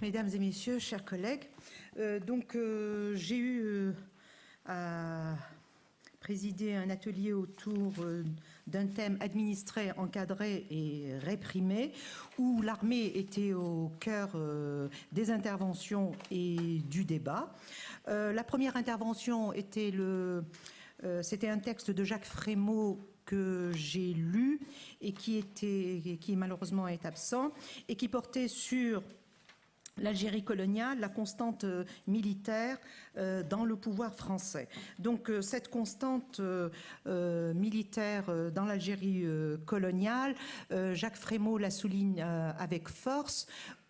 Mesdames et messieurs, chers collègues, j'ai eu à présider un atelier autour d'un thème administré, encadré et réprimé, où l'armée était au cœur des interventions et du débat. La première intervention était c'était un texte de Jacques Frémaux que j'ai lu et qui malheureusement est absent et qui portait sur l'Algérie coloniale, la constante militaire dans le pouvoir français. Donc cette constante militaire dans l'Algérie coloniale, Jacques Frémaux la souligne avec force.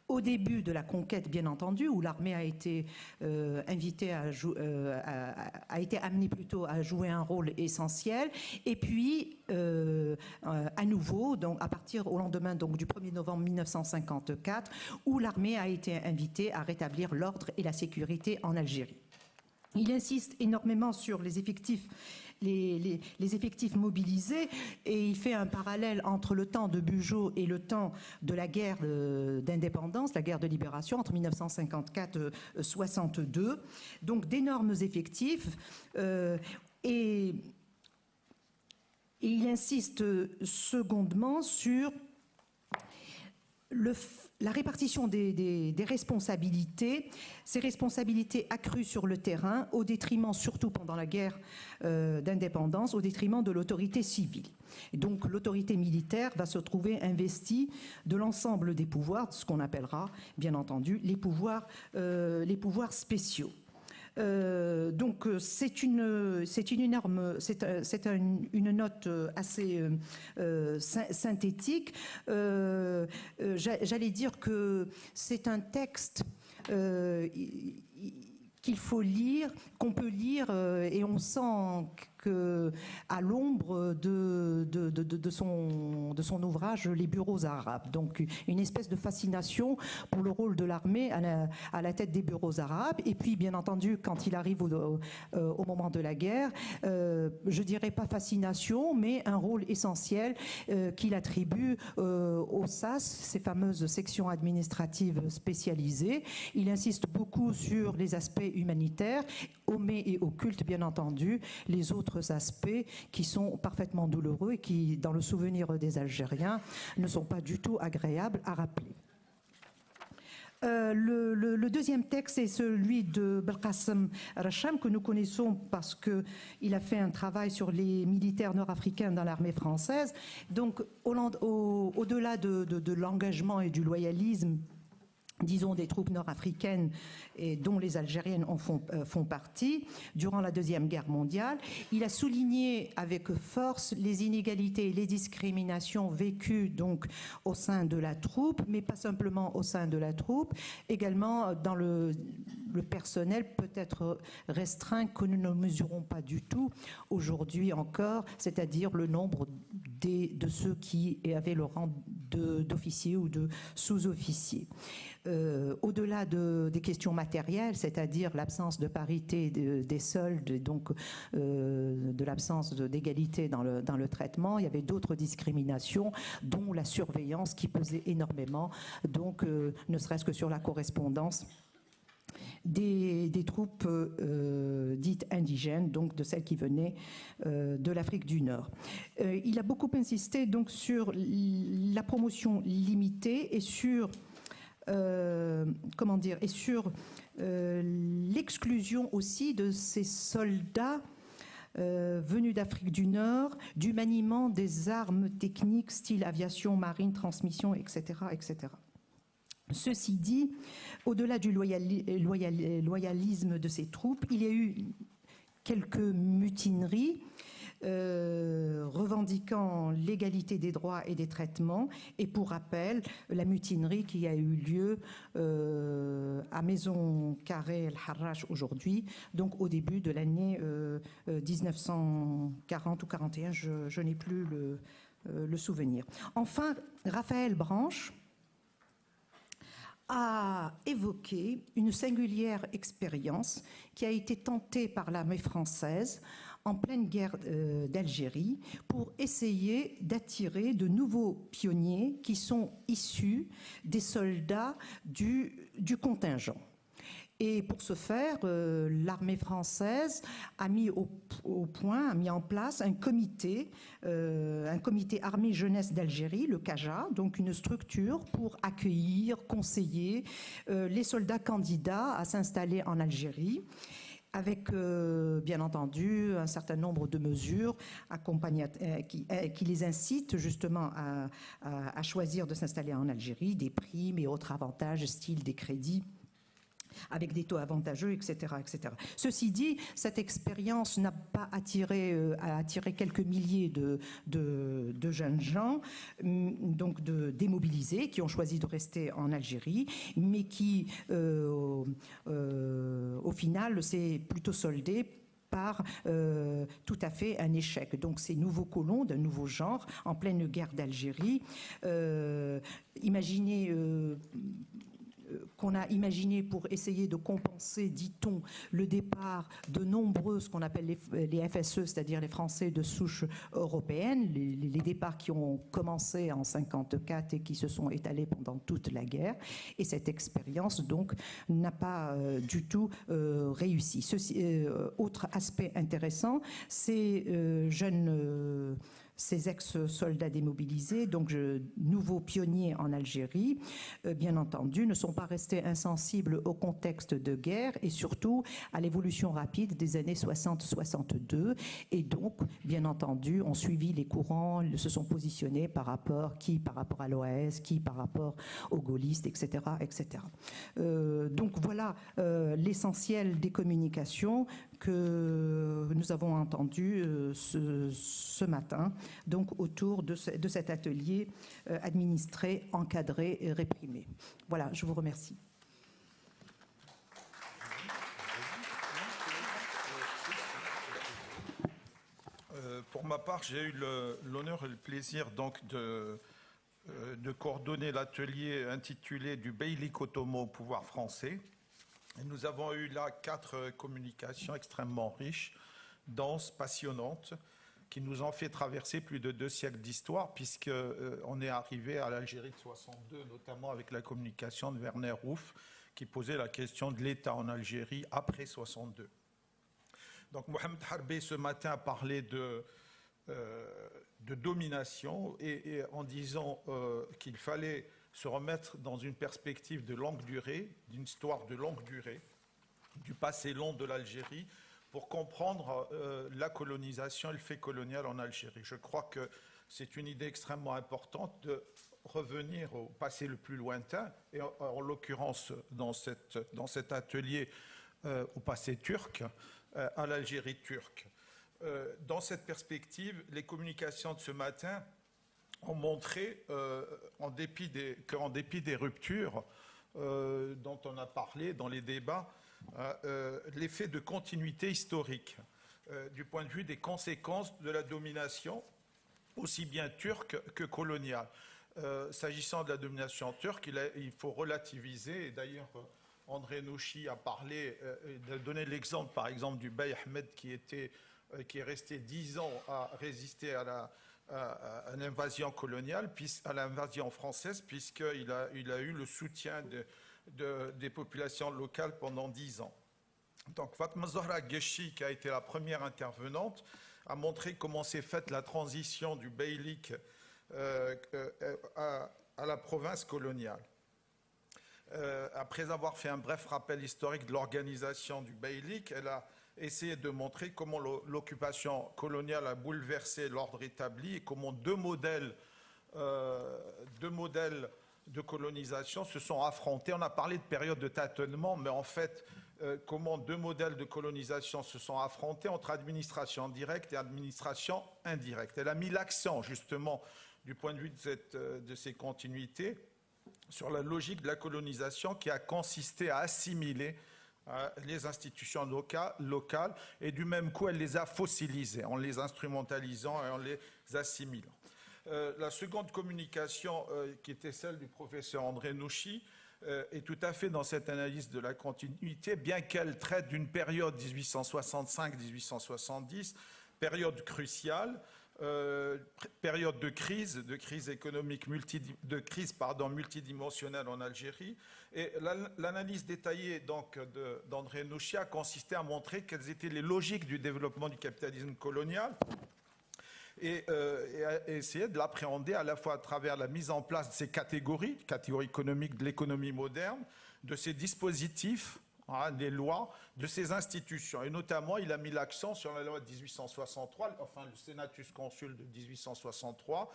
Au début de la conquête, bien entendu, où l'armée a été invitée a été amenée plutôt à jouer un rôle essentiel, et puis à nouveau, donc à partir au lendemain donc du 1er novembre 1954, où l'armée a été invitée à rétablir l'ordre et la sécurité en Algérie. Il insiste énormément sur les effectifs. Les effectifs mobilisés, et il fait un parallèle entre le temps de Bugeaud et le temps de la guerre d'indépendance, la guerre de libération entre 1954 et 1962. Donc d'énormes effectifs. Et il insiste secondement sur la répartition des responsabilités, ces responsabilités accrues sur le terrain, au détriment, surtout pendant la guerre d'indépendance, au détriment de l'autorité civile. Et donc l'autorité militaire va se trouver investie de l'ensemble des pouvoirs, ce qu'on appellera, bien entendu, les pouvoirs spéciaux. Donc c'est une note assez synthétique. J'allais dire que c'est un texte qu'il faut lire, qu'on peut lire, et on sent qu'à l'ombre de son ouvrage Les bureaux arabes. Donc une espèce de fascination pour le rôle de l'armée à la tête des bureaux arabes. Et puis bien entendu, quand il arrive au moment de la guerre, je dirais pas fascination, mais un rôle essentiel qu'il attribue aux SAS, ces fameuses sections administratives spécialisées. Il insiste beaucoup sur les aspects humanitaires, omet et occulte bien entendu les autres aspects qui sont parfaitement douloureux et qui, dans le souvenir des Algériens, ne sont pas du tout agréables à rappeler. Le deuxième texte est celui de Belkacem Racham, que nous connaissons parce qu'il a fait un travail sur les militaires nord-africains dans l'armée française. Donc, au-delà de l'engagement et du loyalisme, disons, des troupes nord-africaines et dont les Algériennes font partie, durant la Deuxième Guerre mondiale. Il a souligné avec force les inégalités et les discriminations vécues donc au sein de la troupe, mais pas simplement au sein de la troupe, également dans le personnel peut-être restreint que nous ne mesurons pas du tout aujourd'hui encore, c'est-à-dire le nombre de ceux qui avaient le rang d'officier ou de sous-officier. Au-delà des questions matérielles, c'est-à-dire l'absence de parité des soldes, donc de l'absence d'égalité dans le traitement, il y avait d'autres discriminations, dont la surveillance qui pesait énormément, donc ne serait-ce que sur la correspondance des troupes dites indigènes, donc de celles qui venaient de l'Afrique du Nord. Il a beaucoup insisté donc sur la promotion limitée et sur l'exclusion aussi de ces soldats venus d'Afrique du Nord, du maniement des armes techniques, style aviation, marine, transmission, etc., etc. Ceci dit, au-delà du loyalisme de ces troupes, il y a eu quelques mutineries revendiquant l'égalité des droits et des traitements. Et pour rappel, la mutinerie qui a eu lieu à Maison Carré El Harrach aujourd'hui, donc au début de l'année 1940 ou 41, je n'ai plus le souvenir. Enfin, Raphaël Branche a évoqué une singulière expérience qui a été tentée par l'armée française en pleine guerre d'Algérie pour essayer d'attirer de nouveaux pionniers qui sont issus des soldats du contingent. Et pour ce faire, l'armée française a mis a mis en place un comité armée jeunesse d'Algérie, le CAJA, donc une structure pour accueillir, conseiller les soldats candidats à s'installer en Algérie, avec bien entendu un certain nombre de mesures qui les incitent justement à choisir de s'installer en Algérie, des primes et autres avantages, style des crédits, avec des taux avantageux, etc., etc. Ceci dit, cette expérience n'a pas attiré quelques milliers de jeunes gens, donc démobilisés, qui ont choisi de rester en Algérie, mais qui, au final, s'est plutôt soldé par tout à fait un échec. Donc ces nouveaux colons d'un nouveau genre, en pleine guerre d'Algérie, imaginez... qu'on a imaginé pour essayer de compenser, dit-on, le départ de nombreux, ce qu'on appelle les FSE, c'est-à-dire les Français de souche européenne, les départs qui ont commencé en 1954 et qui se sont étalés pendant toute la guerre. Et cette expérience, donc, n'a pas du tout réussi. Autre aspect intéressant, ces ces ex-soldats démobilisés, donc nouveaux pionniers en Algérie, bien entendu, ne sont pas restés insensibles au contexte de guerre et surtout à l'évolution rapide des années 60-62 et donc, bien entendu, ont suivi les courants, se sont positionnés par rapport à l'OAS, qui par rapport aux gaullistes, etc. etc. Donc voilà l'essentiel des communications que nous avons entendues ce matin, donc autour de cet atelier administré, encadré et réprimé. Voilà, je vous remercie. Pour ma part, j'ai eu l'honneur et le plaisir donc de coordonner l'atelier intitulé « Du beylik ottoman au pouvoir français ». Et nous avons eu là 4 communications extrêmement riches, denses, passionnantes, qui nous ont fait traverser plus de 2 siècles d'histoire, puisqu'on est arrivé à l'Algérie de 62, notamment avec la communication de Werner Ruf, qui posait la question de l'État en Algérie après 62. Donc Mohamed Harbey ce matin a parlé de domination et en disant qu'il fallait se remettre dans une perspective de longue durée, d'une histoire de longue durée, du passé long de l'Algérie, pour comprendre la colonisation et le fait colonial en Algérie. Je crois que c'est une idée extrêmement importante de revenir au passé le plus lointain, et en l'occurrence dans cet atelier au passé turc, à l'Algérie turque. Dans cette perspective, les communications de ce matin ont montré, qu'en dépit des ruptures dont on a parlé dans les débats, l'effet de continuité historique du point de vue des conséquences de la domination, aussi bien turque que coloniale. S'agissant de la domination turque, il faut relativiser, et d'ailleurs André Nouchi a parlé, de donner l'exemple par exemple du Bey Ahmed qui est resté 10 ans à résister à l'invasion coloniale, à l'invasion française, puisqu'il a eu le soutien des populations locales pendant 10 ans. Donc Fatma Zahra Guechi, qui a été la première intervenante, a montré comment s'est faite la transition du beylik à la province coloniale. Après avoir fait un bref rappel historique de l'organisation du beylik, elle a essayé de montrer comment l'occupation coloniale a bouleversé l'ordre établi et comment deux modèles de colonisation se sont affrontés. On a parlé de période de tâtonnement, mais en fait, comment 2 modèles de colonisation se sont affrontés entre administration directe et administration indirecte. Elle a mis l'accent, justement, du point de vue de ces continuités, sur la logique de la colonisation qui a consisté à assimiler les institutions locales et du même coup elle les a fossilisées en les instrumentalisant et en les assimilant. La seconde communication qui était celle du professeur André Nouchi est tout à fait dans cette analyse de la continuité, bien qu'elle traite d'une période 1865-1870, période cruciale, période de crise économique multidimensionnelle en Algérie. Et l'analyse détaillée d'André Nouchia consistait à montrer quelles étaient les logiques du développement du capitalisme colonial et à essayer de l'appréhender à la fois à travers la mise en place de ces catégories économiques de l'économie moderne, de ces dispositifs, des lois, de ces institutions. Et notamment, il a mis l'accent sur la loi de 1863, enfin le Senatus Consul de 1863,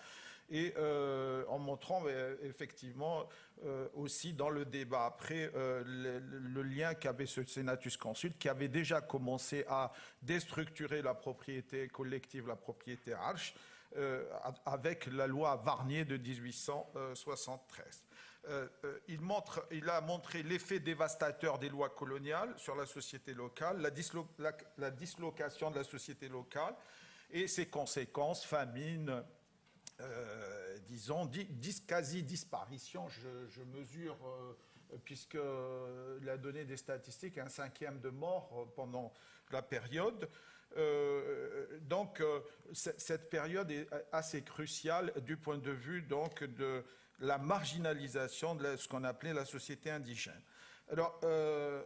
et en montrant effectivement aussi dans le débat après le lien qu'avait ce Senatus Consul, qui avait déjà commencé à déstructurer la propriété collective, la propriété arche, avec la loi Varnier de 1873. Il a montré l'effet dévastateur des lois coloniales sur la société locale, la dislocation de la société locale et ses conséquences, famine, disons, quasi-disparition. Je mesure, puisqu'il a donné des statistiques, 1/5 de morts pendant la période. Donc, cette période est assez cruciale du point de vue donc, de la marginalisation de ce qu'on appelait la société indigène. Alors, le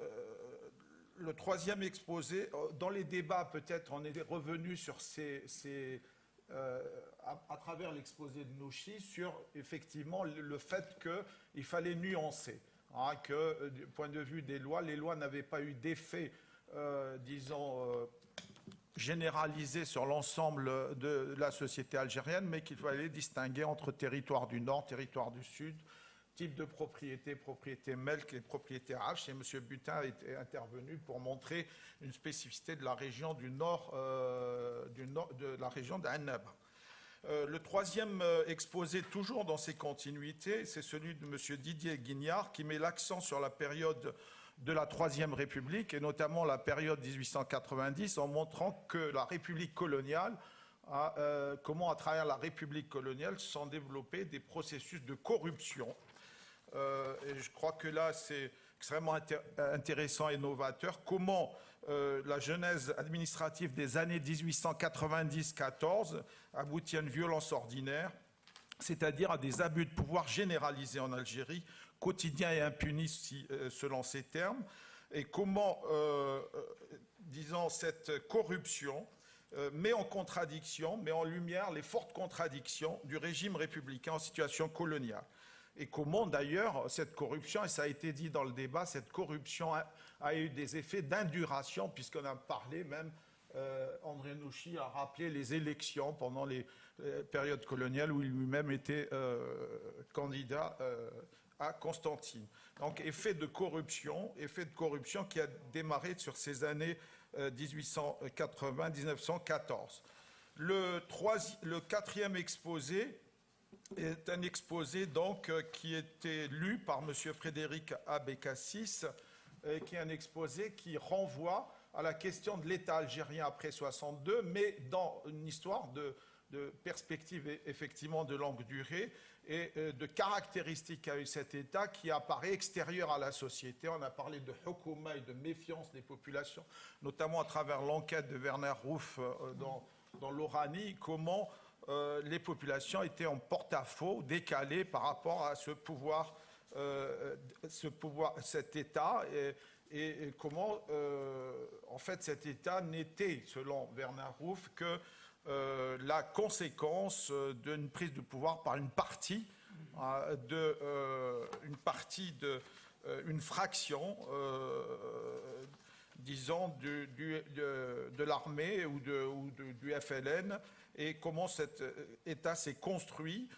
troisième exposé, dans les débats peut-être, on est revenu sur à travers l'exposé de Nouchi, sur effectivement le fait qu'il fallait nuancer, que du point de vue des lois, les lois n'avaient pas eu d'effet, disons, généralisé sur l'ensemble de la société algérienne, mais qu'il fallait distinguer entre territoire du Nord, territoire du Sud, type de propriété, propriété melk et propriété hache. Et M. Butin est intervenu pour montrer une spécificité de la région du Nord, de la région d'Annaba. Le troisième exposé, toujours dans ses continuités, c'est celui de M. Didier Guignard, qui met l'accent sur la période de la Troisième République, et notamment la période 1890, en montrant que la République coloniale, comment à travers la République coloniale se sont développés des processus de corruption. Et je crois que là, c'est extrêmement intéressant et novateur. Comment la genèse administrative des années 1890-14 aboutit à une violence ordinaire, c'est-à-dire à des abus de pouvoir généralisés en Algérie, quotidiens et impunis selon ces termes, et comment, disons, cette corruption met en contradiction, met en lumière les fortes contradictions du régime républicain en situation coloniale. Et comment d'ailleurs cette corruption, et ça a été dit dans le débat, cette corruption a eu des effets d'induration, puisqu'on a parlé même, André Nouchi a rappelé les élections pendant les périodes coloniales où il lui-même était candidat à Constantine. Donc effet de corruption qui a démarré sur ces années 1880-1914. Le quatrième exposé est un exposé donc qui était lu par M. Frédéric Abécassis, qui est un exposé qui renvoie à la question de l'État algérien après 62, mais dans une histoire de perspective effectivement de longue durée et de caractéristiques qu'a eu cet État qui apparaît extérieur à la société. On a parlé de hukuma et de méfiance des populations, notamment à travers l'enquête de Werner Ruff dans l'Oranie, comment les populations étaient en porte-à-faux, décalées par rapport à ce pouvoir, cet État, et comment, en fait, cet État n'était, selon Werner Ruff, que la conséquence d'une prise de pouvoir par une fraction, disons, de l'armée ou du FLN, et comment cet État s'est construit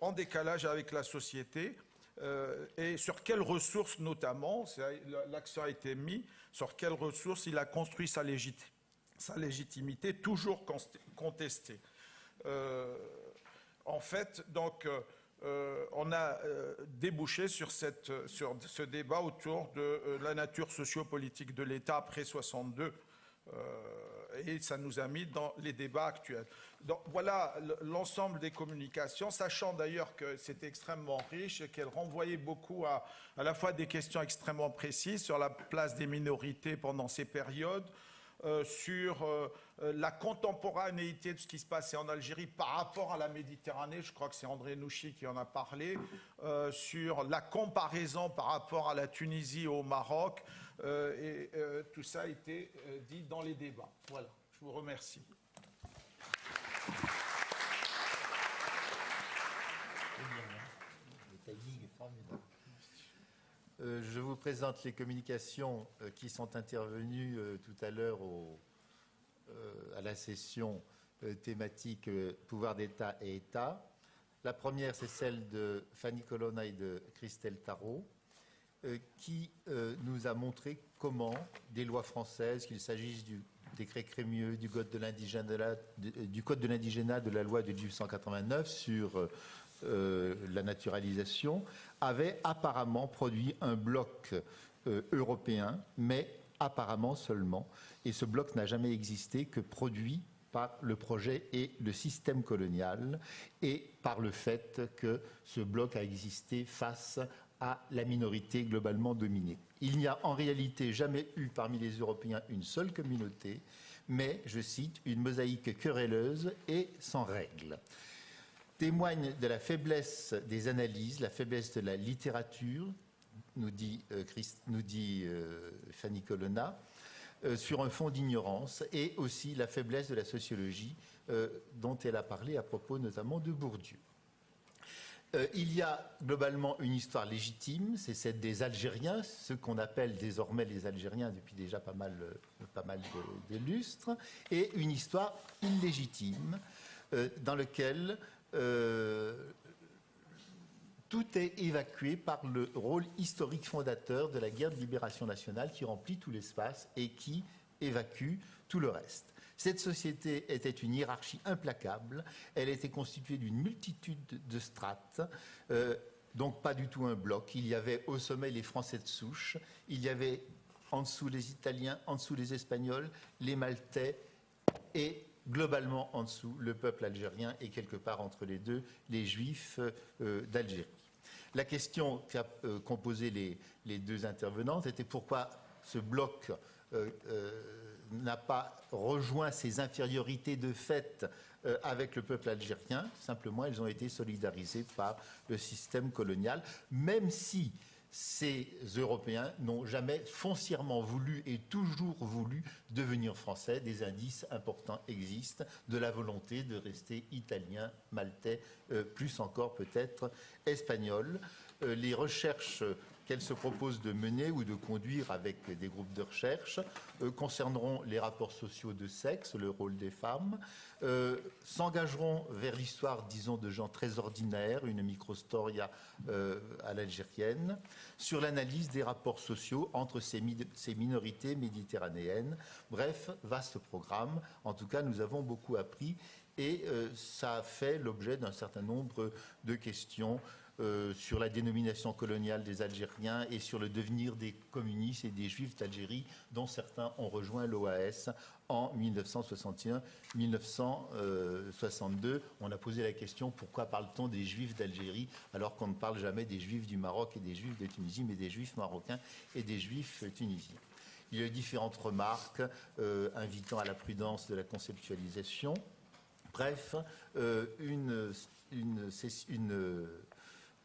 en décalage avec la société, et sur quelles ressources notamment, l'accent a été mis, sur quelles ressources il a construit sa légitimité, toujours contestée. En fait, donc, on a débouché sur ce débat autour de la nature sociopolitique de l'État après 62, Et ça nous a mis dans les débats actuels. Donc voilà l'ensemble des communications, sachant d'ailleurs que c'était extrêmement riche et qu'elle renvoyait beaucoup à la fois des questions extrêmement précises sur la place des minorités pendant ces périodes, sur la contemporanéité de ce qui se passait en Algérie par rapport à la Méditerranée, je crois que c'est André Nouchi qui en a parlé, sur la comparaison par rapport à la Tunisie et au Maroc, et tout ça a été dit dans les débats. Voilà, je vous remercie. Je vous présente les communications qui sont intervenues tout à l'heure à la session thématique pouvoir d'État et État. La première, c'est celle de Fanny Colonna et de Christelle Tarot, qui nous a montré comment des lois françaises, qu'il s'agisse du décret Crémieux, du Code de l'indigénat, de la loi de 1889 sur la naturalisation, avaient apparemment produit un bloc européen, mais apparemment seulement. Et ce bloc n'a jamais existé que produit par le projet et le système colonial et par le fait que ce bloc a existé face à la minorité globalement dominée. Il n'y a en réalité jamais eu parmi les Européens une seule communauté, mais, je cite, une mosaïque querelleuse et sans règles. Témoigne de la faiblesse des analyses, la faiblesse de la littérature, nous dit Fanny Colonna, sur un fond d'ignorance, et aussi la faiblesse de la sociologie dont elle a parlé à propos notamment de Bourdieu. Il y a globalement une histoire légitime, c'est celle des Algériens, ce qu'on appelle désormais les Algériens depuis déjà pas mal de lustres, et une histoire illégitime dans laquelle tout est évacué par le rôle historique fondateur de la guerre de libération nationale qui remplit tout l'espace et qui évacue tout le reste. Cette société était une hiérarchie implacable, elle était constituée d'une multitude de strates, donc pas du tout un bloc. Il y avait au sommet les Français de souche, il y avait en dessous les Italiens, en dessous les Espagnols, les Maltais et globalement en dessous le peuple algérien et quelque part entre les deux, les Juifs d'Algérie. La question qu'a composé les deux intervenantes était pourquoi ce bloc n'a pas rejoint ses infériorités de fait avec le peuple algérien. Simplement, elles ont été solidarisées par le système colonial, même si ces Européens n'ont jamais foncièrement voulu et toujours voulu devenir français. Des indices importants existent de la volonté de rester italien, maltais, plus encore peut-être espagnol. Les recherches qu'elle se propose de mener ou de conduire avec des groupes de recherche concerneront les rapports sociaux de sexe, le rôle des femmes, s'engageront vers l'histoire, disons, de gens très ordinaires, une microstoria à l'algérienne, sur l'analyse des rapports sociaux entre ces minorités méditerranéennes. Bref, vaste programme. En tout cas, nous avons beaucoup appris et ça a fait l'objet d'un certain nombre de questions sur la dénomination coloniale des Algériens et sur le devenir des communistes et des Juifs d'Algérie, dont certains ont rejoint l'OAS en 1961-1962. On a posé la question pourquoi parle-t-on des Juifs d'Algérie alors qu'on ne parle jamais des Juifs du Maroc et des Juifs de Tunisie, mais des Juifs marocains et des Juifs tunisiens. Il y a eu différentes remarques invitant à la prudence de la conceptualisation. Bref,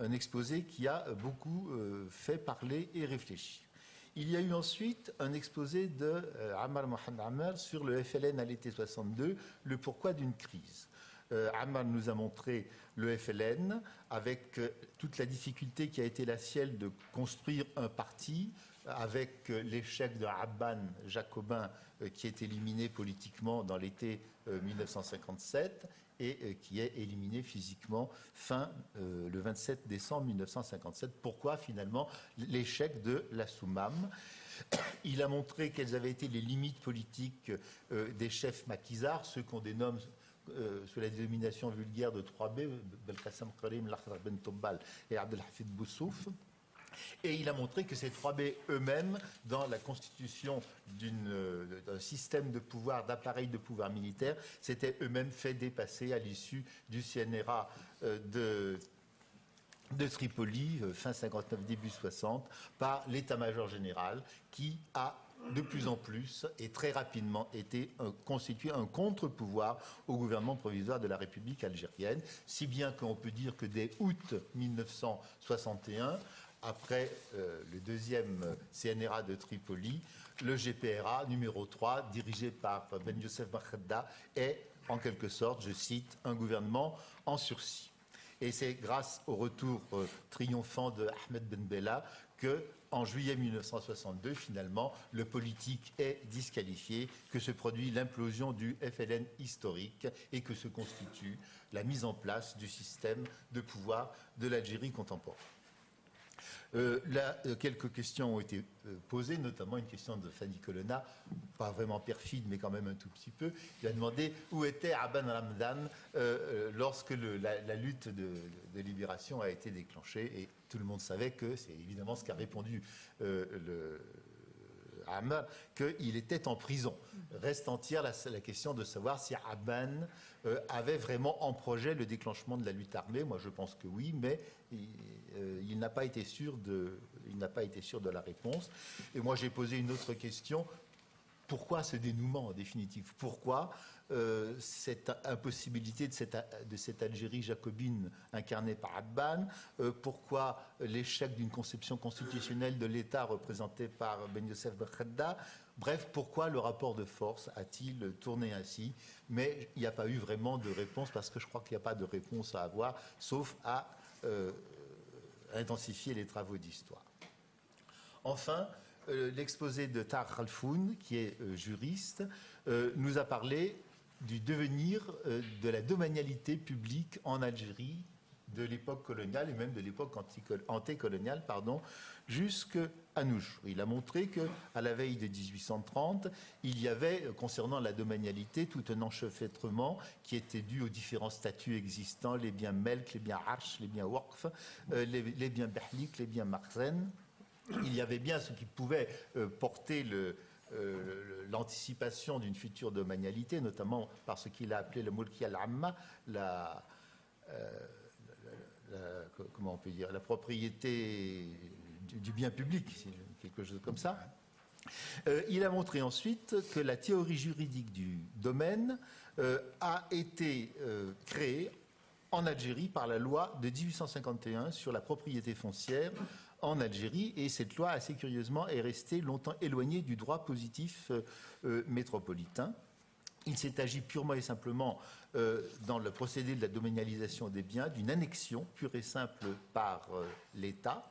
un exposé qui a beaucoup fait parler et réfléchir. Il y a eu ensuite un exposé de Ammar Mohamed Ammar sur le FLN à l'été 62, le pourquoi d'une crise. Ammar nous a montré le FLN avec toute la difficulté qui a été la sienne de construire un parti avec l'échec de Abban jacobin qui est éliminé politiquement dans l'été 1957 et qui est éliminé physiquement le 27 décembre 1957. Pourquoi finalement l'échec de la Soumam? Il a montré quelles avaient été les limites politiques des chefs maquisards, ceux qu'on dénomme sous la dénomination vulgaire de 3B, Belkacem Karim, Lakhdar Ben Tobbal et Abdelhafid Boussouf. Et il a montré que ces 3B eux-mêmes, dans la constitution d'un système de pouvoir, d'appareil de pouvoir militaire, s'étaient eux-mêmes fait dépasser à l'issue du CNRA de Tripoli, fin 59, début 60, par l'état-major général, qui a de plus en plus et très rapidement été constitué un contre-pouvoir au gouvernement provisoire de la République algérienne, si bien qu'on peut dire que dès août 1961, après le deuxième CNRA de Tripoli, le GPRA numéro 3, dirigé par Ben Youssef Makhedda, est en quelque sorte, je cite, un gouvernement en sursis. Et c'est grâce au retour triomphant de Ahmed Ben Bella que, en juillet 1962, finalement, le politique est disqualifié, que se produit l'implosion du FLN historique et que se constitue la mise en place du système de pouvoir de l'Algérie contemporaine. Là, quelques questions ont été posées, notamment une question de Fanny Colonna, pas vraiment perfide, mais quand même un tout petit peu. Il a demandé où était Aban Ramdan lorsque la lutte de libération a été déclenchée. Et tout le monde savait que, c'est évidemment ce qu'a répondu Ammar, qu'il était en prison. Reste entière la question de savoir si Aban avait vraiment en projet le déclenchement de la lutte armée. Moi, je pense que oui, mais il n'a pas été sûr de la réponse. Et moi, j'ai posé une autre question. Pourquoi ce dénouement, en définitive? Pourquoi cette impossibilité de cette Algérie jacobine incarnée par Aban? Pourquoi l'échec d'une conception constitutionnelle de l'État représentée par Ben Youssef Makhedda? Bref, pourquoi le rapport de force a-t-il tourné ainsi? Mais il n'y a pas eu vraiment de réponse, parce que je crois qu'il n'y a pas de réponse à avoir, sauf à intensifier les travaux d'histoire. Enfin, l'exposé de Tahar Khalfoun, qui est juriste, nous a parlé du devenir de la domanialité publique en Algérie de l'époque coloniale et même de l'époque antécoloniale, jusqu'à nos jours. Il a montré qu'à la veille de 1830, il y avait, concernant la domanialité, tout un enchevêtrement qui était dû aux différents statuts existants, les biens melk, les biens arch, les biens waqf, les biens behlik, les biens marzen. Il y avait bien ce qui pouvait porter l'anticipation d'une future domanialité, notamment par ce qu'il a appelé le mulki al-amma, comment on peut dire, la propriété du bien public, quelque chose comme ça. Il a montré ensuite que la théorie juridique du domaine a été créée en Algérie par la loi de 1851 sur la propriété foncière en Algérie, et cette loi, assez curieusement, est restée longtemps éloignée du droit positif métropolitain. Il s'est agi purement et simplement, dans le procédé de la domanialisation des biens, d'une annexion pure et simple par l'État.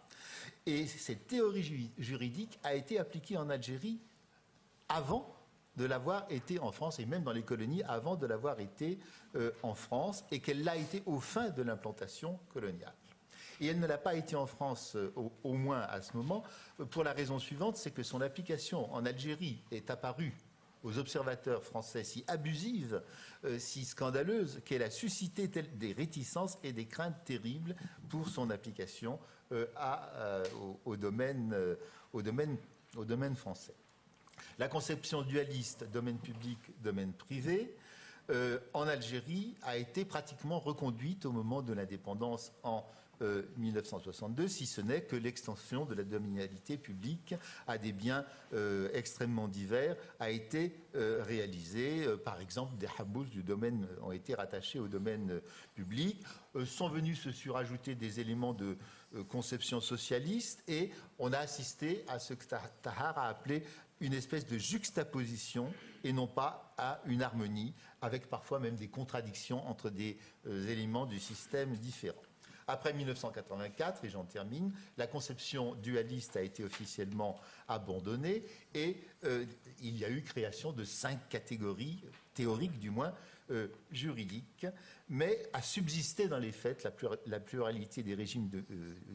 Et cette théorie juridique a été appliquée en Algérie avant de l'avoir été en France, et même dans les colonies avant de l'avoir été en France, et qu'elle l'a été au fin de l'implantation coloniale. Et elle ne l'a pas été en France, au moins à ce moment, pour la raison suivante, c'est que son application en Algérie est apparue aux observateurs français si abusive, si scandaleuse, qu'elle a suscité des réticences et des craintes terribles pour son application au domaine français. La conception dualiste, domaine public, domaine privé, en Algérie, a été pratiquement reconduite au moment de l'indépendance en 1962, si ce n'est que l'extension de la domanialité publique à des biens extrêmement divers a été réalisée. Par exemple, des habous du domaine ont été rattachés au domaine public. Sont venus se surajouter des éléments de conception socialiste, et on a assisté à ce que Tahar a appelé une espèce de juxtaposition et non pas à une harmonie, avec parfois même des contradictions entre des éléments du système différents. Après 1984, et j'en termine, la conception dualiste a été officiellement abandonnée, et il y a eu création de 5 catégories, théoriques du moins, juridiques, mais a subsisté dans les faits la pluralité des régimes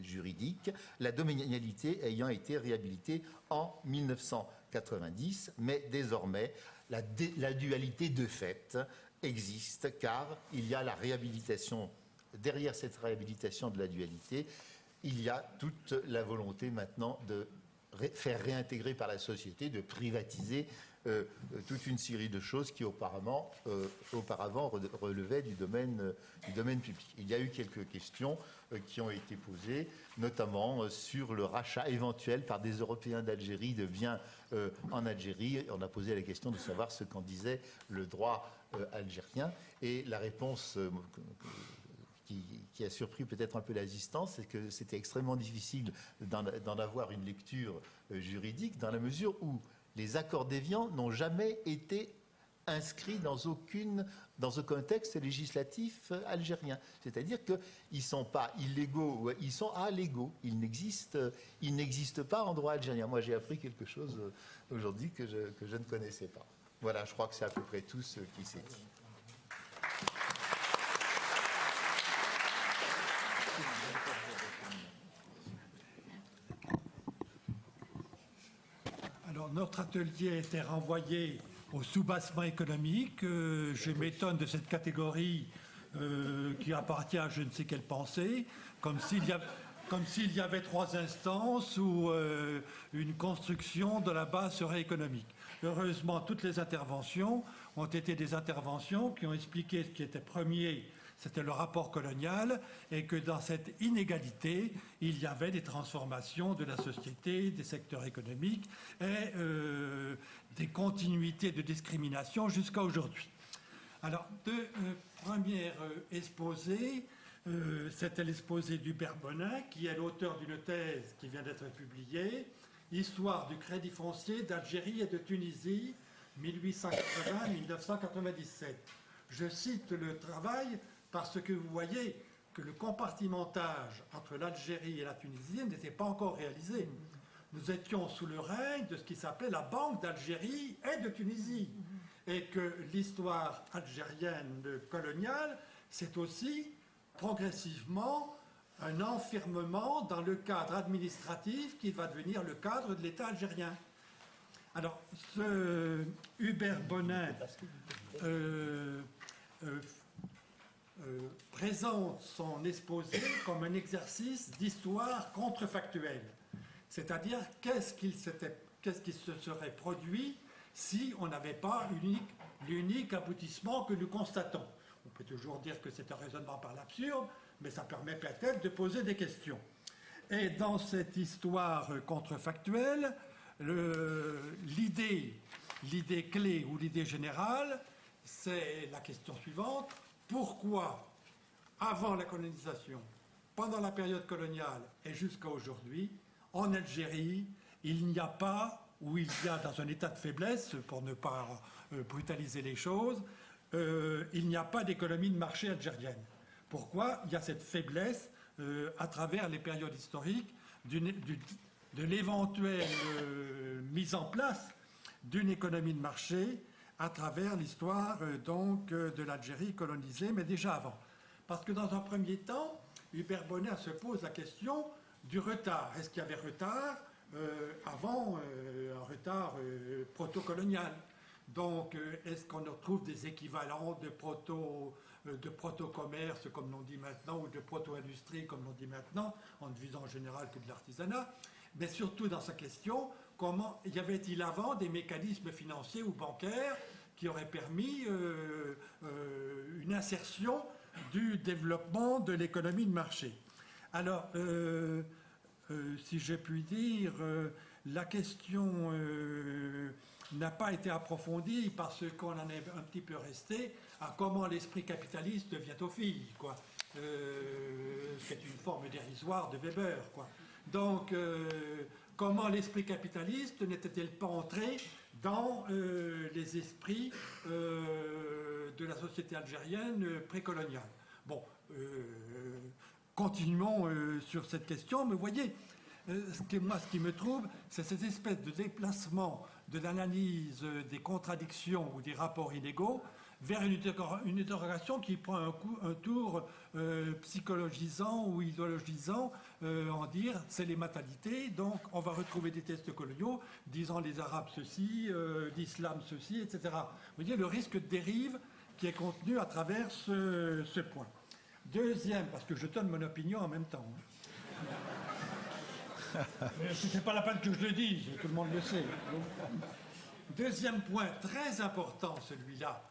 juridiques, la domanialité ayant été réhabilitée en 1990, mais désormais la dualité de fait existe, car il y a la réhabilitation. Derrière cette réhabilitation de la dualité, il y a toute la volonté maintenant de faire réintégrer par la société, de privatiser toute une série de choses qui auparavant relevaient du domaine public. Il y a eu quelques questions qui ont été posées, notamment sur le rachat éventuel par des Européens d'Algérie de biens en Algérie. On a posé la question de savoir ce qu'en disait le droit algérien. Et la réponse qui a surpris peut-être un peu l'assistance, c'est que c'était extrêmement difficile d'en avoir une lecture juridique, dans la mesure où les accords d'Évian n'ont jamais été inscrits dans aucun texte législatif algérien. C'est-à-dire qu'ils ne sont pas illégaux, ils sont allégaux. Ils n'existent pas en droit algérien. Moi, j'ai appris quelque chose aujourd'hui que je ne connaissais pas. Voilà, je crois que c'est à peu près tout ce qui s'est dit. Alors, notre atelier était renvoyé au soubassement économique. Je m'étonne de cette catégorie qui appartient à je ne sais quelle pensée, comme s'il y avait 3 instances où une construction de la base serait économique. Heureusement, toutes les interventions ont été des interventions qui ont expliqué ce qui était premier, c'était le rapport colonial, et que dans cette inégalité, il y avait des transformations de la société, des secteurs économiques et des continuités de discrimination jusqu'à aujourd'hui. Alors, deux premières exposés, c'était l'exposé d'Hubert Bonin, qui est l'auteur d'une thèse qui vient d'être publiée, Histoire du crédit foncier d'Algérie et de Tunisie, 1880-1997. Je cite le travail parce que vous voyez que le compartimentage entre l'Algérie et la Tunisie n'était pas encore réalisé. Nous étions sous le règne de ce qui s'appelait la Banque d'Algérie et de Tunisie. Et que l'histoire algérienne coloniale, c'est aussi progressivement un enfermement dans le cadre administratif qui va devenir le cadre de l'État algérien. Alors, ce Hubert Bonin présente son exposé comme un exercice d'histoire contrefactuelle. C'est-à-dire, qu'est-ce qui se serait produit si on n'avait pas l'unique aboutissement que nous constatons. On peut toujours dire que c'est un raisonnement par l'absurde, mais ça permet peut-être de poser des questions. Et dans cette histoire contrefactuelle, l'idée clé ou l'idée générale, c'est la question suivante. Pourquoi, avant la colonisation, pendant la période coloniale et jusqu'à aujourd'hui, en Algérie, il n'y a pas, ou il y a dans un état de faiblesse, pour ne pas brutaliser les choses, il n'y a pas d'économie de marché algérienne. Pourquoi il y a cette faiblesse à travers les périodes historiques de l'éventuelle mise en place d'une économie de marché à travers l'histoire donc de l'Algérie colonisée, mais déjà avant. Parce que dans un premier temps, Hubert Bonin se pose la question du retard. Est-ce qu'il y avait retard avant, un retard proto-colonial? Donc, est-ce qu'on retrouve des équivalents de proto-commerce, comme l'on dit maintenant, ou de proto-industrie, comme l'on dit maintenant, en ne visant en général que de l'artisanat? Mais surtout dans sa question, comment y avait-il avant des mécanismes financiers ou bancaires qui auraient permis une insertion du développement de l'économie de marché? Alors, si je puis dire, la question n'a pas été approfondie parce qu'on en est un petit peu resté à comment l'esprit capitaliste vient aux filles, quoi. C'est une forme dérisoire de Weber, quoi. Donc, comment l'esprit capitaliste n'était-il pas entré dans les esprits de la société algérienne précoloniale? Bon, continuons sur cette question, mais vous voyez, ce qui me trouble, c'est cette espèce de déplacement de l'analyse des contradictions ou des rapports inégaux vers une interrogation qui prend un tour psychologisant ou idéologisant, en dire c'est les mentalités, donc on va retrouver des textes coloniaux disant les Arabes ceci, l'islam ceci, etc. Vous voyez le risque de dérive qui est contenu à travers ce point. Deuxième, parce que je donne mon opinion en même temps. Ce n'est pas la peine que je le dise, tout le monde le sait. Deuxième point très important, celui-là.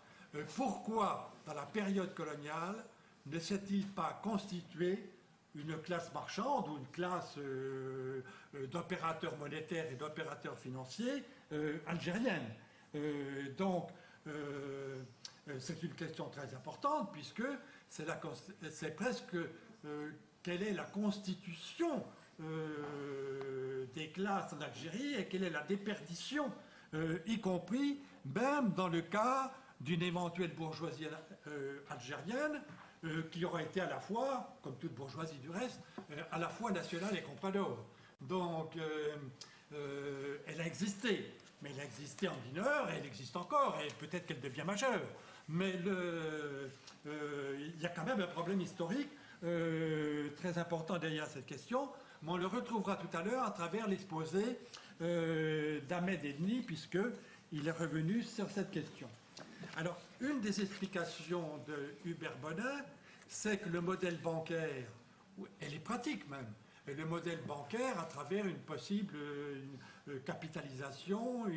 Pourquoi, dans la période coloniale, ne s'est-il pas constitué une classe marchande ou une classe d'opérateurs monétaires et d'opérateurs financiers algérienne? Donc, c'est une question très importante puisque c'est presque quelle est la constitution des classes en Algérie et quelle est la déperdition, y compris même dans le cas d'une éventuelle bourgeoisie algérienne qui aurait été à la fois, comme toute bourgeoisie du reste, à la fois nationale et comprador. Donc, elle a existé, mais elle a existé en mineur et elle existe encore, et peut-être qu'elle devient majeure. Mais il y a quand même un problème historique très important derrière cette question, mais on le retrouvera tout à l'heure à travers l'exposé d'Ahmed Edni, puisqu'il est revenu sur cette question. Alors, une des explications de Hubert Bonin, c'est que le modèle bancaire, elle est pratique même, le modèle bancaire à travers une possible capitalisation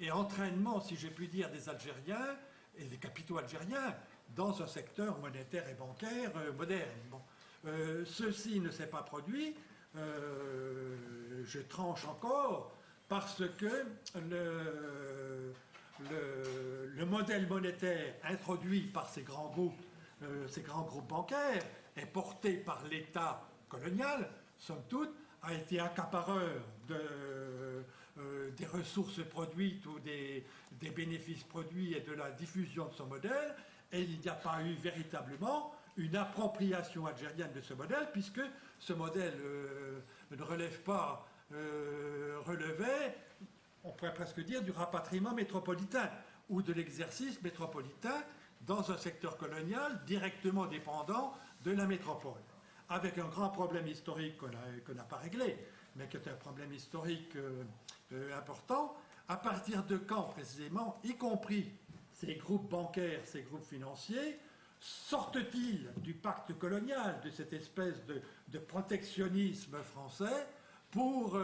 et entraînement, si j'ai pu dire, des Algériens et des capitaux algériens dans un secteur monétaire et bancaire moderne. Bon. Ceci ne s'est pas produit, je tranche encore, parce que le modèle monétaire introduit par ces grands groupes bancaires et porté par l'État colonial, somme toute, a été accapareur des ressources produites ou des bénéfices produits et de la diffusion de son modèle, et il n'y a pas eu véritablement une appropriation algérienne de ce modèle, puisque ce modèle ne relevait, on pourrait presque dire, du rapatriement métropolitain ou de l'exercice métropolitain dans un secteur colonial directement dépendant de la métropole, avec un grand problème historique qu'on n'a pas réglé, mais qui est un problème historique important. À partir de quand, précisément, y compris ces groupes bancaires, ces groupes financiers, sortent-ils du pacte colonial, de cette espèce de protectionnisme français pour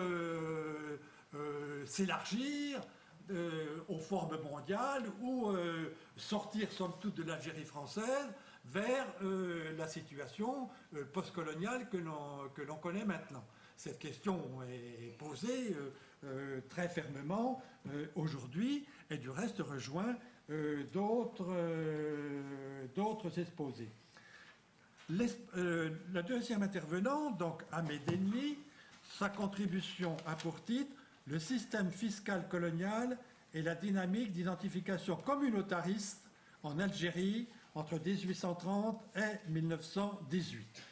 s'élargir aux formes mondiales ou sortir, somme toute, de l'Algérie française vers la situation postcoloniale que l'on connaît maintenant. Cette question est posée très fermement aujourd'hui et du reste rejoint d'autres exposés. Le deuxième intervenant, donc Ahmed Edni, sa contribution a pour titre « Le système fiscal colonial et la dynamique d'identification communautariste en Algérie entre 1830 et 1918 ».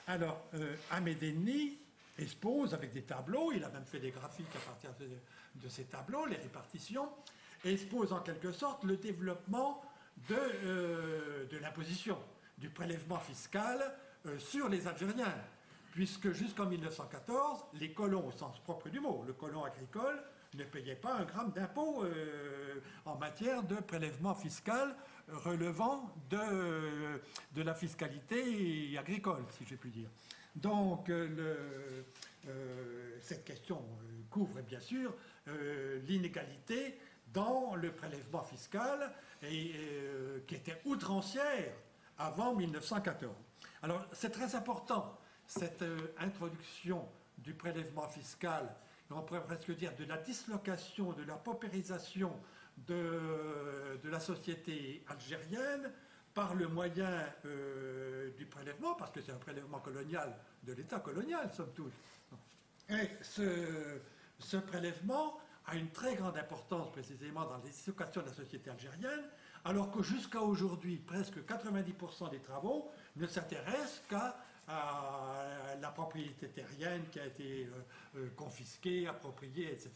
Alors, Ahmed Edni expose avec des tableaux, il a même fait des graphiques à partir de ces tableaux, les répartitions, expose en quelque sorte le développement de l'imposition, du prélèvement fiscal sur les Algériens, puisque jusqu'en 1914, les colons au sens propre du mot, le colon agricole, ne payait pas un gramme d'impôt en matière de prélèvement fiscal relevant de la fiscalité agricole, si j'ai pu dire. Donc, cette question couvre bien sûr l'inégalité dans le prélèvement fiscal qui était outrancière avant 1914. Alors, c'est très important, cette introduction du prélèvement fiscal, on pourrait presque dire de la dislocation, de la paupérisation de la société algérienne par le moyen du prélèvement, parce que c'est un prélèvement colonial de l'État colonial, somme toute. Et ce prélèvement a une très grande importance précisément dans la dislocation de la société algérienne, alors que jusqu'à aujourd'hui, presque 90% des travaux ne s'intéressent qu'à la propriété terrienne qui a été confisquée, appropriée, etc.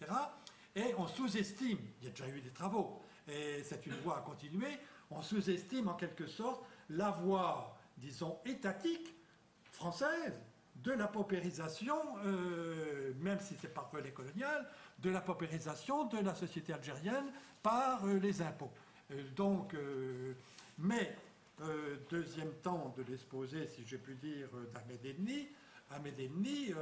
Et on sous-estime, il y a déjà eu des travaux, et c'est une voie à continuer, on sous-estime en quelque sorte la voie, disons, étatique française de la paupérisation, même si c'est par relais colonial, de la paupérisation de la société algérienne par les impôts. Mais deuxième temps de l'exposé, si j'ai pu dire, d'Ahmed Edni, Ahmed Enni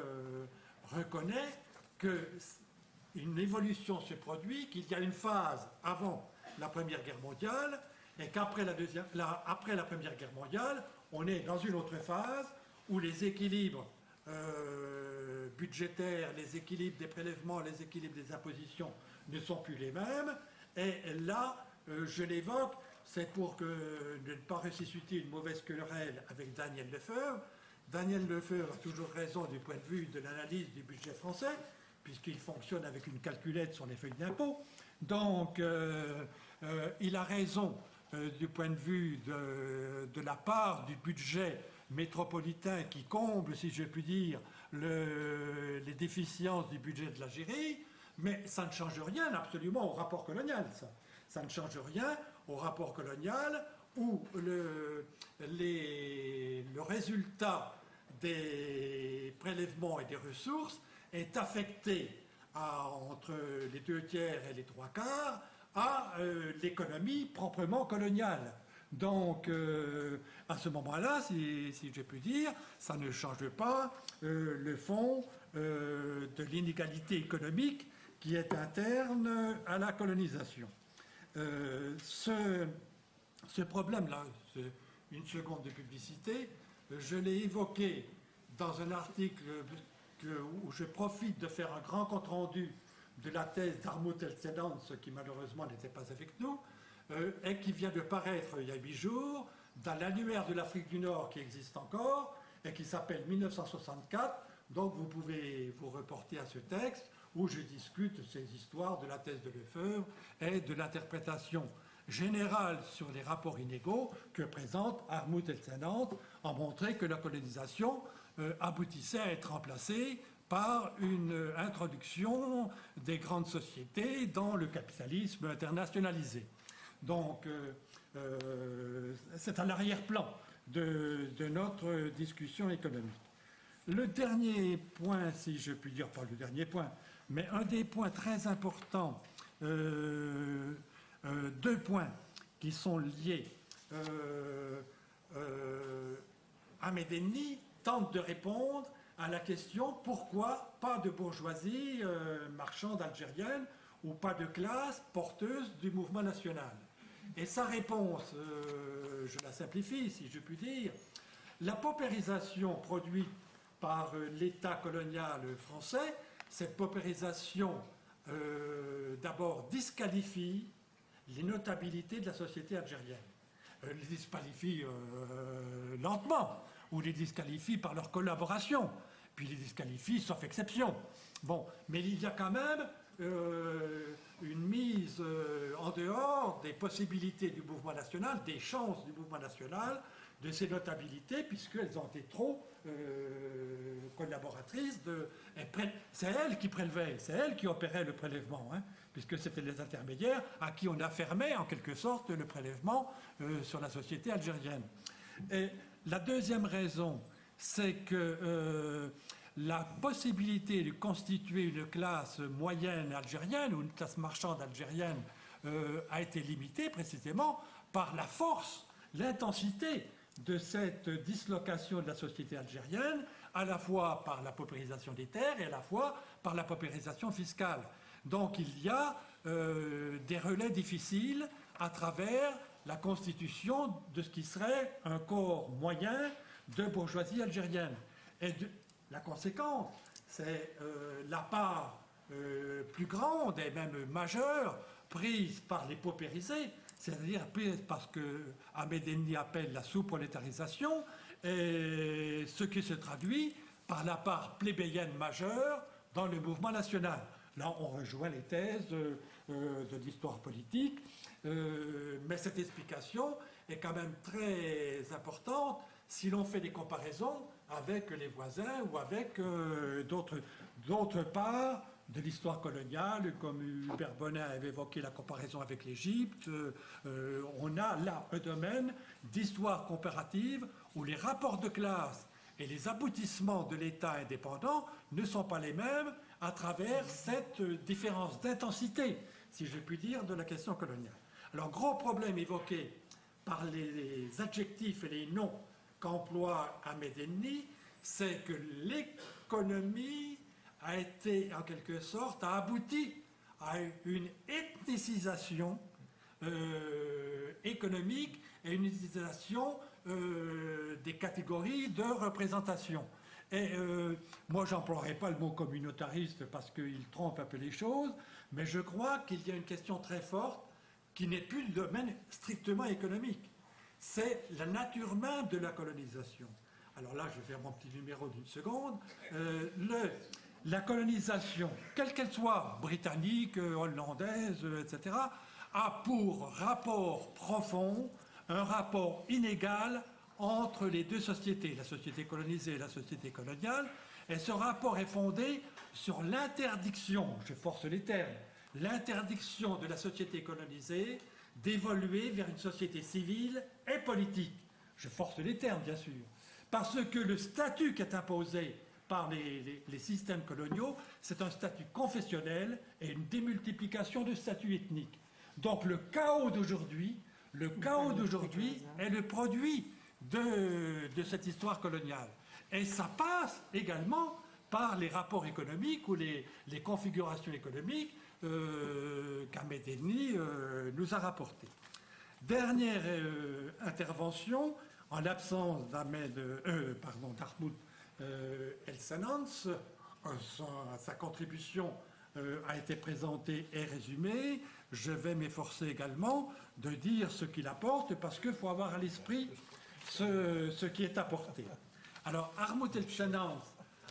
reconnaît qu'une évolution se produit, qu'il y a une phase avant la Première Guerre mondiale et qu'après après la Première Guerre mondiale, on est dans une autre phase où les équilibres budgétaires, les équilibres des prélèvements, les équilibres des impositions ne sont plus les mêmes. Et là, je l'évoque, c'est pour ne pas ressusciter une mauvaise querelle avec Daniel Lefebvre. Daniel Lefebvre a toujours raison du point de vue de l'analyse du budget français, puisqu'il fonctionne avec une calculette sur les feuilles d'impôt. Donc, il a raison du point de vue de la part du budget métropolitain qui comble, si je puis dire, les déficiences du budget de l'Algérie, mais ça ne change rien absolument au rapport colonial. Ça ne change rien au rapport colonial où le résultat des prélèvements et des ressources est affecté entre les 2 tiers et les 3/4 à l'économie proprement coloniale. Donc, à ce moment-là, si je puis dire, ça ne change pas le fond de l'inégalité économique qui est interne à la colonisation. Ce problème-là, une seconde de publicité, je l'ai évoqué dans un article où je profite de faire un grand compte-rendu de la thèse d'Armut El-Sennan, ce qui malheureusement n'était pas avec nous, et qui vient de paraître il y a 8 jours dans l'annuaire de l'Afrique du Nord qui existe encore et qui s'appelle 1964. Donc vous pouvez vous reporter à ce texte où je discute ces histoires de la thèse de Lefebvre et de l'interprétation générale sur les rapports inégaux que présente Armut El-Sennan, en montrant que la colonisation aboutissait à être remplacée par une introduction des grandes sociétés dans le capitalisme internationalisé. Donc, c'est à l'arrière-plan de notre discussion économique. Le dernier point, si je puis dire, pas le dernier point, mais un des points très importants, 2 points qui sont liés. Ahmed Enni tente de répondre à la question pourquoi pas de bourgeoisie marchande algérienne ou pas de classe porteuse du mouvement national. Et sa réponse, je la simplifie si je puis dire, la paupérisation produite par l'État colonial français, cette paupérisation d'abord disqualifie les notabilités de la société algérienne. Les disqualifie lentement, ou les disqualifie par leur collaboration, puis les disqualifie sauf exception. Bon, mais il y a quand même une mise en dehors des possibilités du mouvement national, des chances du mouvement national, de ces notabilités, puisqu'elles ont été trop collaboratrices. C'est elles qui prélevaient, c'est elles qui opéraient le prélèvement, hein, puisque c'était les intermédiaires à qui on affirmait en quelque sorte le prélèvement sur la société algérienne. Et la deuxième raison, c'est que la possibilité de constituer une classe moyenne algérienne ou une classe marchande algérienne a été limitée précisément par la force, l'intensité de cette dislocation de la société algérienne, à la fois par la paupérisation des terres et à la fois par la paupérisation fiscale. Donc il y a des relais difficiles à travers la constitution de ce qui serait un corps moyen de bourgeoisie algérienne. Et la conséquence, c'est la part plus grande et même majeure prise par les paupérisés, c'est-à-dire parce que Ahmed Enni appelle la sous-prolétarisation, et ce qui se traduit par la part plébéienne majeure dans le mouvement national. Là, on rejoint les thèses de l'histoire politique, mais cette explication est quand même très importante si l'on fait des comparaisons avec les voisins ou avec d'autres parts de l'histoire coloniale, comme Hubert Bonin avait évoqué la comparaison avec l'Égypte. On a là un domaine d'histoire comparative où les rapports de classe et les aboutissements de l'État indépendant ne sont pas les mêmes à travers cette différence d'intensité, si je puis dire, de la question coloniale. Alors, gros problème évoqué par les adjectifs et les noms qu'emploie Ahmed Enni, c'est que l'économie a été, en quelque sorte, a abouti à une ethnicisation économique et une ethnicisation des catégories de représentation. Et moi, j'emploierai pas le mot communautariste parce qu'il trompe un peu les choses, mais je crois qu'il y a une question très forte qui n'est plus du domaine strictement économique. C'est la nature même de la colonisation. Alors là, je vais faire mon petit numéro d'une seconde. La colonisation, quelle qu'elle soit, britannique, hollandaise, etc., a pour rapport profond un rapport inégal entre les deux sociétés, la société colonisée et la société coloniale. Et ce rapport est fondé sur l'interdiction, je force les termes, l'interdiction de la société colonisée d'évoluer vers une société civile et politique. Je force les termes, bien sûr. Parce que le statut qui est imposé par les systèmes coloniaux, c'est un statut confessionnel et une démultiplication de statuts ethniques. Donc le chaos d'aujourd'hui est le produit de cette histoire coloniale. Et ça passe également par les rapports économiques ou les configurations économiques qu'Ahmed Ennni nous a rapportées. Dernière intervention, en l'absence d'Ahmoud El-Senans, sa contribution a été présentée et résumée. Je vais m'efforcer également de dire ce qu'il apporte parce qu'il faut avoir à l'esprit ce qui est apporté. Alors, Ahmoud El-Senans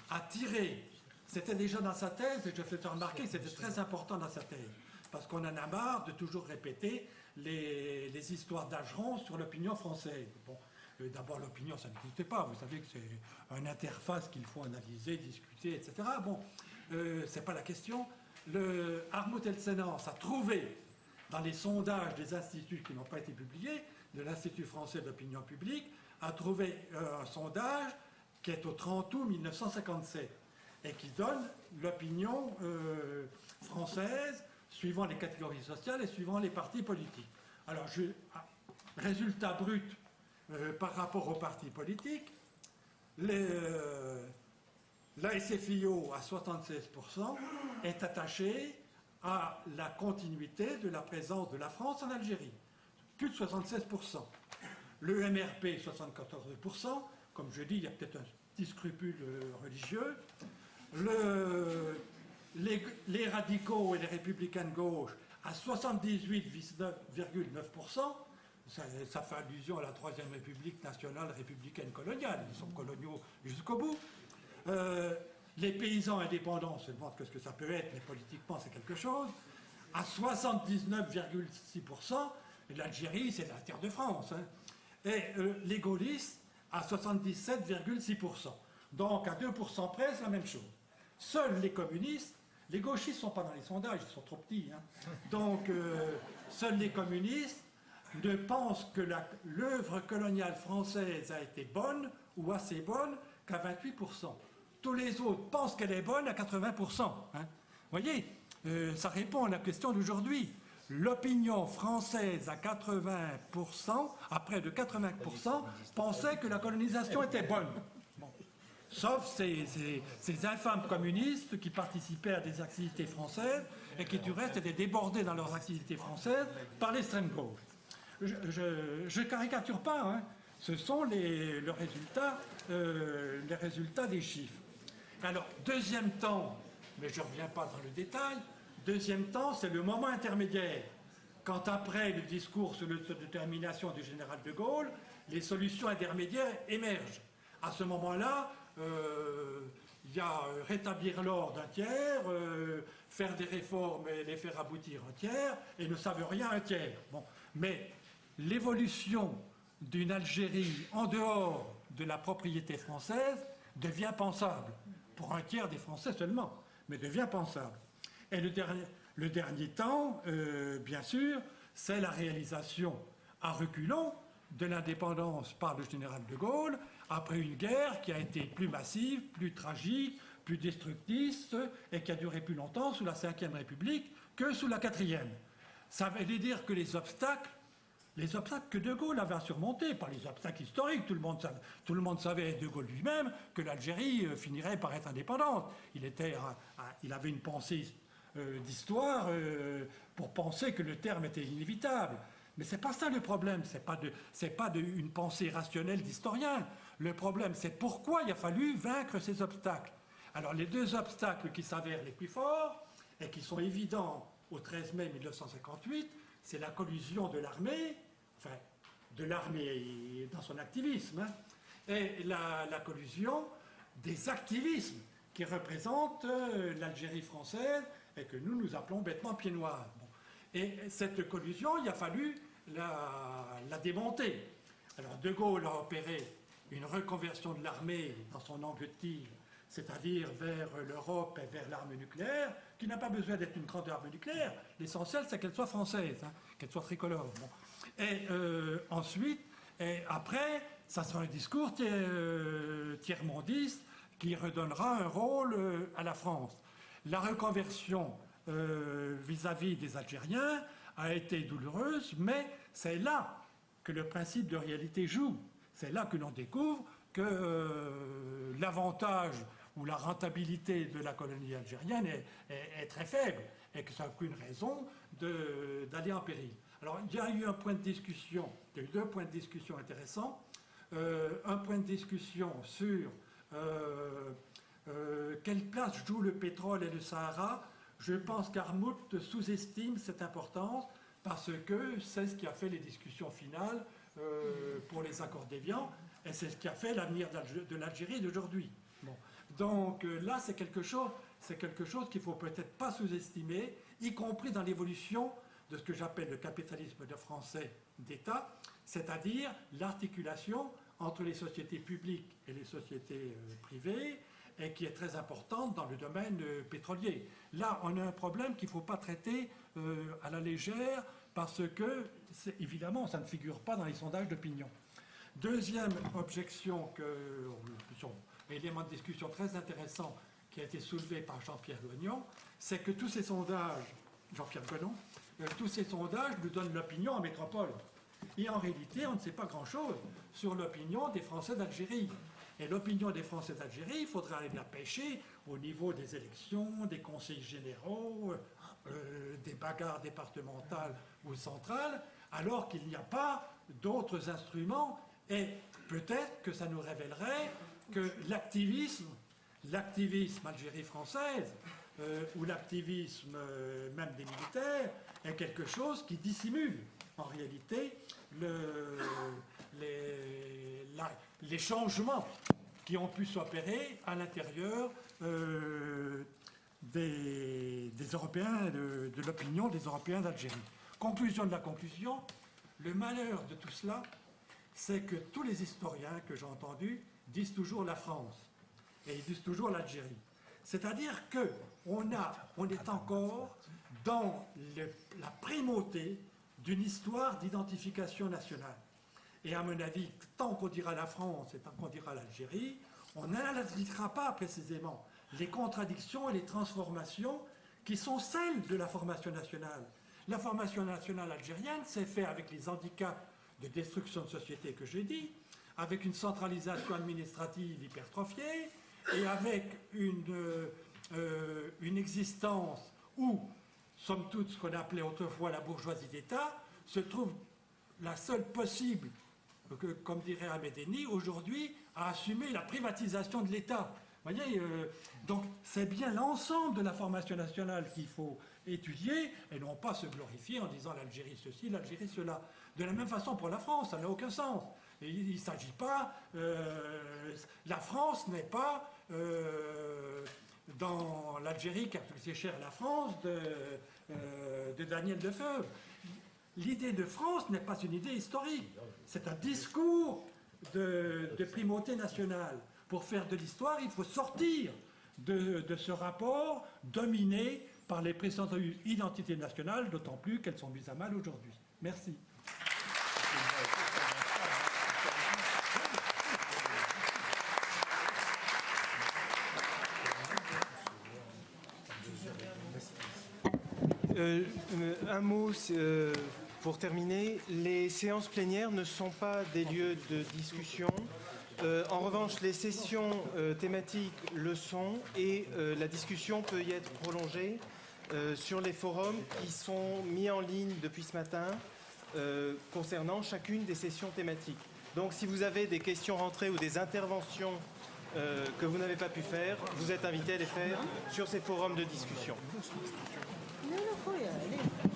a tiré, c'était déjà dans sa thèse, et je fais remarquer que c'était très important dans sa thèse, parce qu'on en a marre de toujours répéter les histoires d'Ageron sur l'opinion française. Bon, d'abord, l'opinion, ça n'existait pas. Vous savez que c'est une interface qu'il faut analyser, discuter, etc. Bon, c'est pas la question. Ahmoud El-Senans a trouvé, dans les sondages des instituts qui n'ont pas été publiés, de l'Institut français d'opinion publique, a trouvé un sondage qui est au 30 août 1957 et qui donne l'opinion française suivant les catégories sociales et suivant les partis politiques. Alors, résultat brut par rapport aux partis politiques, la SFIO à 76% est attachée à la continuité de la présence de la France en Algérie. Plus de 76%. Le MRP, 74%. Comme je dis, il y a peut-être un petit scrupule religieux. Les radicaux et les républicains de gauche à 78,9%. Ça fait allusion à la Troisième République nationale républicaine coloniale. Ils sont coloniaux jusqu'au bout. Les paysans indépendants se demandent ce que ça peut être, mais politiquement c'est quelque chose. À 79,6%, l'Algérie c'est la terre de France. Hein. Et les gaullistes à 77,6%. Donc à 2% près, c'est la même chose. Seuls les communistes, les gauchistes ne sont pas dans les sondages, ils sont trop petits. Hein. Donc seuls les communistes ne pensent que l'œuvre coloniale française a été bonne ou assez bonne qu'à 28%. Tous les autres pensent qu'elle est bonne à 80%. Hein. Vous voyez, ça répond à la question d'aujourd'hui. L'opinion française à 80%, à près de 80%, pensait que la colonisation était bonne. Bon. Sauf ces infâmes communistes qui participaient à des activités françaises et qui, du reste, étaient débordés dans leurs activités françaises par l'extrême gauche. Je caricature pas, hein. Ce sont les résultats des chiffres. Alors, deuxième temps, mais je ne reviens pas dans le détail, deuxième temps, c'est le moment intermédiaire. Quand après le discours sur l'autodétermination du général de Gaulle, les solutions intermédiaires émergent. À ce moment-là, il y a rétablir l'ordre un tiers, faire des réformes et les faire aboutir un tiers, et ne savent rien un tiers. Bon. Mais l'évolution d'une Algérie en dehors de la propriété française devient pensable. Pour un tiers des Français seulement, mais devient pensable. Et le dernier temps, bien sûr, c'est la réalisation à reculons de l'indépendance par le général de Gaulle, après une guerre qui a été plus massive, plus tragique, plus destructrice, et qui a duré plus longtemps sous la Ve République que sous la 4e. Ça veut dire que les obstacles les obstacles que De Gaulle avait à surmonter, pas les obstacles historiques. Tout le monde savait, De Gaulle lui-même, que l'Algérie finirait par être indépendante. Il avait une pensée d'histoire pour penser que le terme était inévitable. Mais c'est pas ça le problème, c'est pas une pensée rationnelle d'historien. Le problème, c'est pourquoi il a fallu vaincre ces obstacles. Alors les deux obstacles qui s'avèrent les plus forts et qui sont évidents au 13 mai 1958, c'est la collusion de l'armée, enfin de l'armée dans son activisme, hein, et la collusion des activismes qui représentent l'Algérie française et que nous appelons bêtement pieds noirs. Bon. Et cette collusion, il a fallu la démonter. Alors De Gaulle a opéré une reconversion de l'armée dans son angle de tir, c'est-à-dire vers l'Europe et vers l'arme nucléaire, qui n'a pas besoin d'être une grande arme nucléaire. L'essentiel, c'est qu'elle soit française, hein, qu'elle soit tricolore. Bon. Et ensuite, et après, ça sera un discours tiers-mondiste qui redonnera un rôle à la France. La reconversion vis-à-vis des Algériens a été douloureuse, mais c'est là que le principe de réalité joue. C'est là que l'on découvre que l'avantage ou la rentabilité de la colonie algérienne est très faible et que ça n'a aucune raison d'aller en péril. Alors, il y a eu un point de discussion, il y a eu deux points de discussion intéressants. Un point de discussion sur quelle place joue le pétrole et le Sahara. Je pense qu'Armout sous-estime cette importance parce que c'est ce qui a fait les discussions finales pour les accords d'Évian et c'est ce qui a fait l'avenir de l'Algérie d'aujourd'hui. Bon. Donc là, c'est quelque chose qu'il ne faut peut-être pas sous-estimer, y compris dans l'évolution de ce que j'appelle le capitalisme français d'État, c'est-à-dire l'articulation entre les sociétés publiques et les sociétés privées, et qui est très importante dans le domaine pétrolier. Là, on a un problème qu'il ne faut pas traiter à la légère, parce que, évidemment, ça ne figure pas dans les sondages d'opinion. Deuxième objection, élément de discussion très intéressant qui a été soulevé par Jean-Pierre Gonon, c'est que tous ces sondages, Jean-Pierre Gonon, tous ces sondages nous donnent l'opinion en métropole. Et en réalité, on ne sait pas grand-chose sur l'opinion des Français d'Algérie. Et l'opinion des Français d'Algérie, il faudra aller la pêcher au niveau des élections, des conseils généraux, des bagarres départementales ou centrales, alors qu'il n'y a pas d'autres instruments. Et peut-être que ça nous révélerait que l'activisme Algérie française, ou l'activisme même des militaires, est quelque chose qui dissimule en réalité les changements qui ont pu s'opérer à l'intérieur des Européens, de l'opinion des Européens d'Algérie. Conclusion de la conclusion, le malheur de tout cela, c'est que tous les historiens que j'ai entendus disent toujours la France et ils disent toujours l'Algérie. C'est-à-dire qu'on est encore dans la primauté d'une histoire d'identification nationale. Et à mon avis, tant qu'on dira la France et tant qu'on dira l'Algérie, on n'analysera pas précisément les contradictions et les transformations qui sont celles de la formation nationale. La formation nationale algérienne s'est faite avec les handicaps de destruction de société que j'ai dit, avec une centralisation administrative hypertrophiée et avec une existence où, somme toute, ce qu'on appelait autrefois la bourgeoisie d'État, se trouve la seule possible, comme dirait Ahmed-Eni, aujourd'hui, à assumer la privatisation de l'État. Vous voyez, donc c'est bien l'ensemble de la formation nationale qu'il faut étudier et non pas se glorifier en disant l'Algérie ceci, l'Algérie cela. De la même façon pour la France, ça n'a aucun sens. Et il ne s'agit pas... la France n'est pas dans l'Algérie, car c'est cher la France, de Daniel Defoe. L'idée de France n'est pas une idée historique. C'est un discours de primauté nationale. Pour faire de l'histoire, il faut sortir de ce rapport dominé par les précédentes identités nationales, d'autant plus qu'elles sont mises à mal aujourd'hui. Merci. Un mot pour terminer, les séances plénières ne sont pas des lieux de discussion. En revanche, les sessions thématiques le sont et la discussion peut y être prolongée sur les forums qui sont mis en ligne depuis ce matin concernant chacune des sessions thématiques. Donc si vous avez des questions rentrées ou des interventions que vous n'avez pas pu faire, vous êtes invité à les faire sur ces forums de discussion. Non, non, faut y aller.